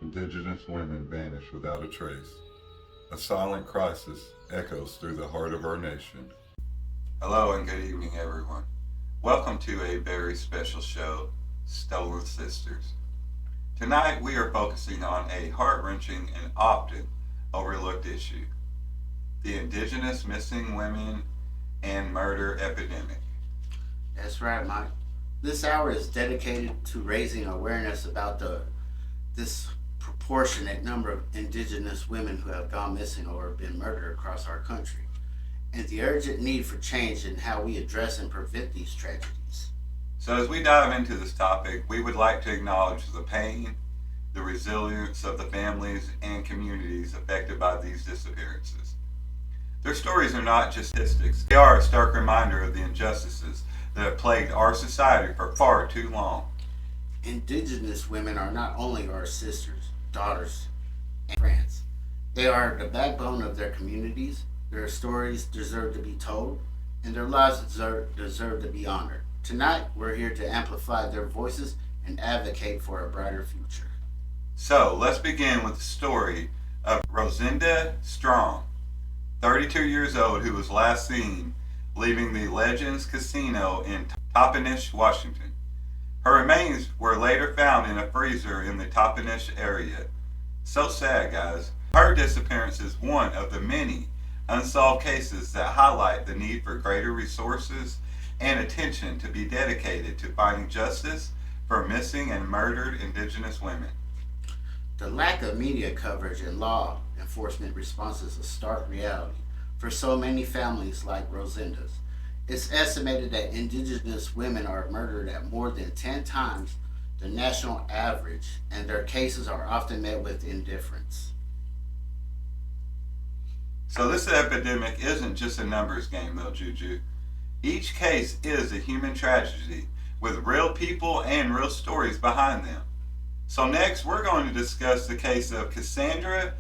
Indigenous women vanish without a trace. A silent crisis echoes through the heart of our nation. Hello and good evening, everyone. Welcome to a very special show, Stolen Sisters. Tonight we are focusing on a heart-wrenching and often overlooked issue, the Indigenous missing women and murder epidemic. That's right, Mike. This hour is dedicated to raising awareness about the disproportionate number of Indigenous women who have gone missing or been murdered across our country, and the urgent need for change in how we address and prevent these tragedies. So, as we dive into this topic, we would like to acknowledge the pain, the resilience of the families and communities affected by these disappearances. Their stories are not just statistics, they are a stark reminder of the injustices that have plagued our society for far too long. Indigenous women are not only our sisters, daughters, and friends, they are the backbone of their communities. Their stories deserve to be told, and their lives deserve to be honored. Tonight, we're here to amplify their voices and advocate for a brighter future. So, let's begin with the story of Rosinda Strong, 32 years old, who was last seen leaving the Legends Casino in Toppenish, Washington. Her remains were later found in a freezer in the Toppenish area. So sad, guys. Her disappearance is one of the many unsolved cases that highlight the need for greater resources and attention to be dedicated to finding justice for missing and murdered Indigenous women. The lack of media coverage and law enforcement responses is a stark reality for so many families like Rosinda's. It's estimated that Indigenous women are murdered at more than 10 times the national average, and their cases are often met with indifference. So this epidemic isn't just a numbers game though, Juju. Each case is a human tragedy with real people and real stories behind them. So next we're going to discuss the case of Cassandra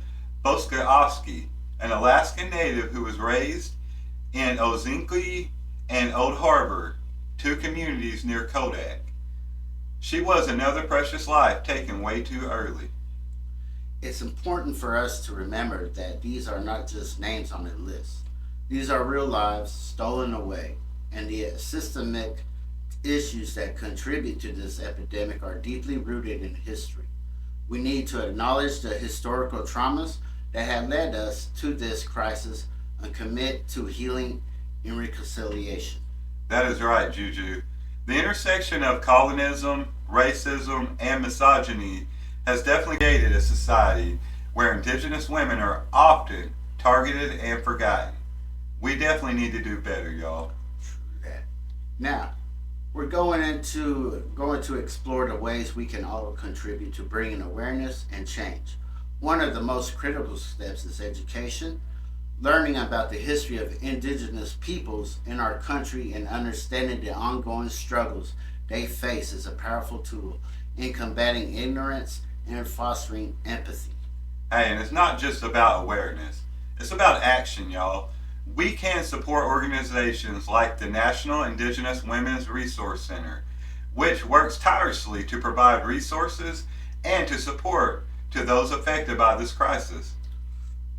Boskowski, an Alaskan native who was raised in Ozinki and Old Harbor, two communities near Kodak. She was another precious life taken way too early. It's important for us to remember that these are not just names on a list. These are real lives stolen away, and the systemic issues that contribute to this epidemic are deeply rooted in history. We need to acknowledge the historical traumas that have led us to this crisis and commit to healing and reconciliation. That is right, Juju. The intersection of colonism, racism, and misogyny has definitely created a society where Indigenous women are often targeted and forgotten. We definitely need to do better, y'all. True that. Now, we're going to explore the ways we can all contribute to bringing awareness and change. One of the most critical steps is education. Learning about the history of Indigenous peoples in our country and understanding the ongoing struggles they face is a powerful tool in combating ignorance and fostering empathy. Hey, and it's not just about awareness, it's about action, y'all. We can support organizations like the National Indigenous Women's Resource Center, which works tirelessly to provide resources and to support to those affected by this crisis.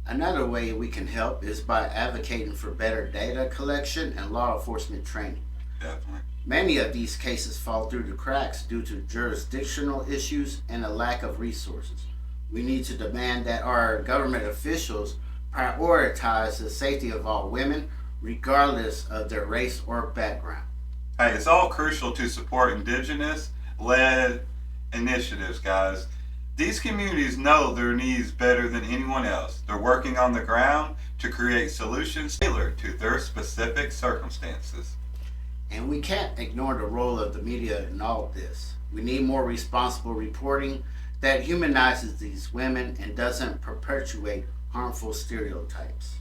Another way we can help is by advocating for better data collection and law enforcement training. Definitely. Many of these cases fall through the cracks due to jurisdictional issues and a lack of resources. We need to demand that our government officials prioritize the safety of all women, regardless of their race or background. Hey, it's all crucial to support Indigenous led initiatives, guys. These communities know their needs better than anyone else. They're working on the ground to create solutions tailored to their specific circumstances. And we can't ignore the role of the media in all of this. We need more responsible reporting that humanizes these women and doesn't perpetuate harmful stereotypes.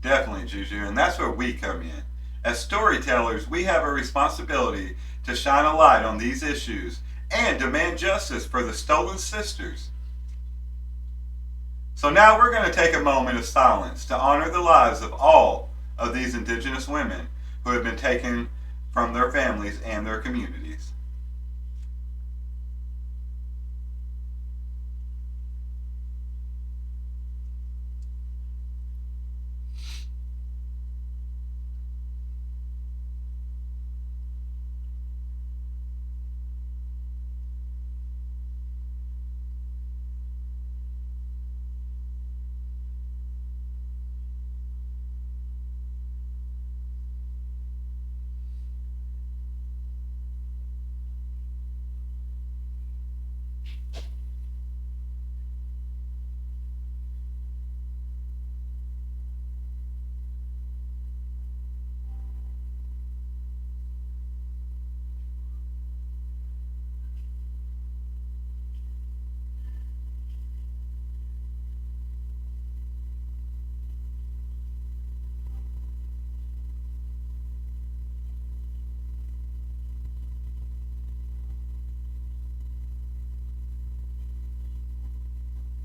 Definitely, Juju, and that's where we come in. As storytellers, we have a responsibility to shine a light on these issues and demand justice for the stolen sisters. So now we're going to take a moment of silence to honor the lives of all of these Indigenous women who have been taken from their families and their communities. 。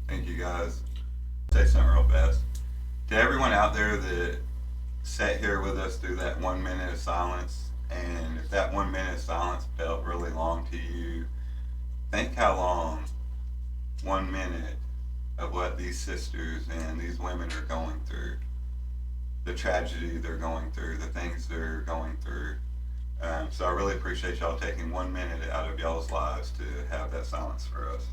Thank you guys. Say something real fast. To everyone out there that sat here with us through that 1 minute of silence, and if that 1 minute of silence felt really long to you, think how long 1 minute of what these sisters and these women are going through, the tragedy they're going through, the things they're going through. So I really appreciate y'all taking 1 minute out of y'all's lives to have that silence for us.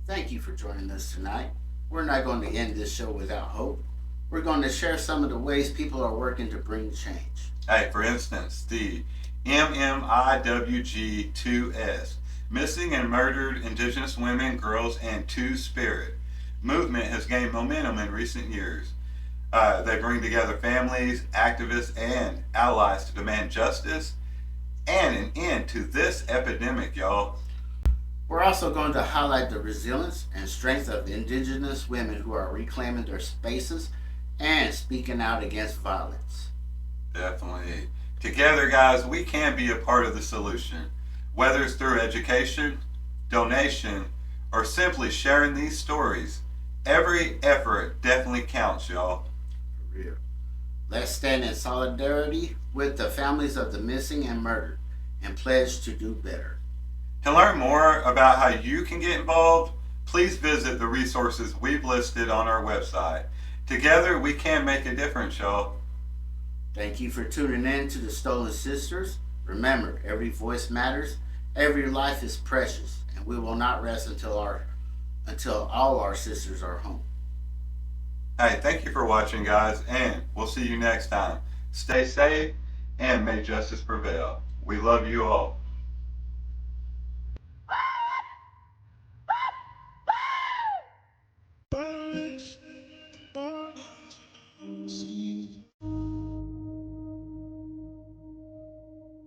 Thank you for joining us tonight. We're not going to end this show without hope. We're going to share some of the ways people are working to bring change. Hey, for instance, the MMIWG2S, Missing and Murdered Indigenous Women, Girls, and Two Spirit movement has gained momentum in recent years. They bring together families, activists, and allies to demand justice and an end to this epidemic, y'all. We're also going to highlight the resilience and strength of Indigenous women who are reclaiming their spaces and speaking out against violence. Definitely. Together, guys, we can be a part of the solution, whether it's through education, donation, or simply sharing these stories. Every effort definitely counts, y'all. For real. Let's stand in solidarity with the families of the missing and murdered and pledge to do better. To learn more about how you can get involved, please visit the resources we've listed on our website. Together, we can make a difference, y'all. Thank you for tuning in to the Stolen Sisters. Remember, every voice matters, every life is precious, and we will not rest until all our sisters are home. Hey, thank you for watching, guys, and we'll see you next time. Stay safe and may justice prevail. We love you all.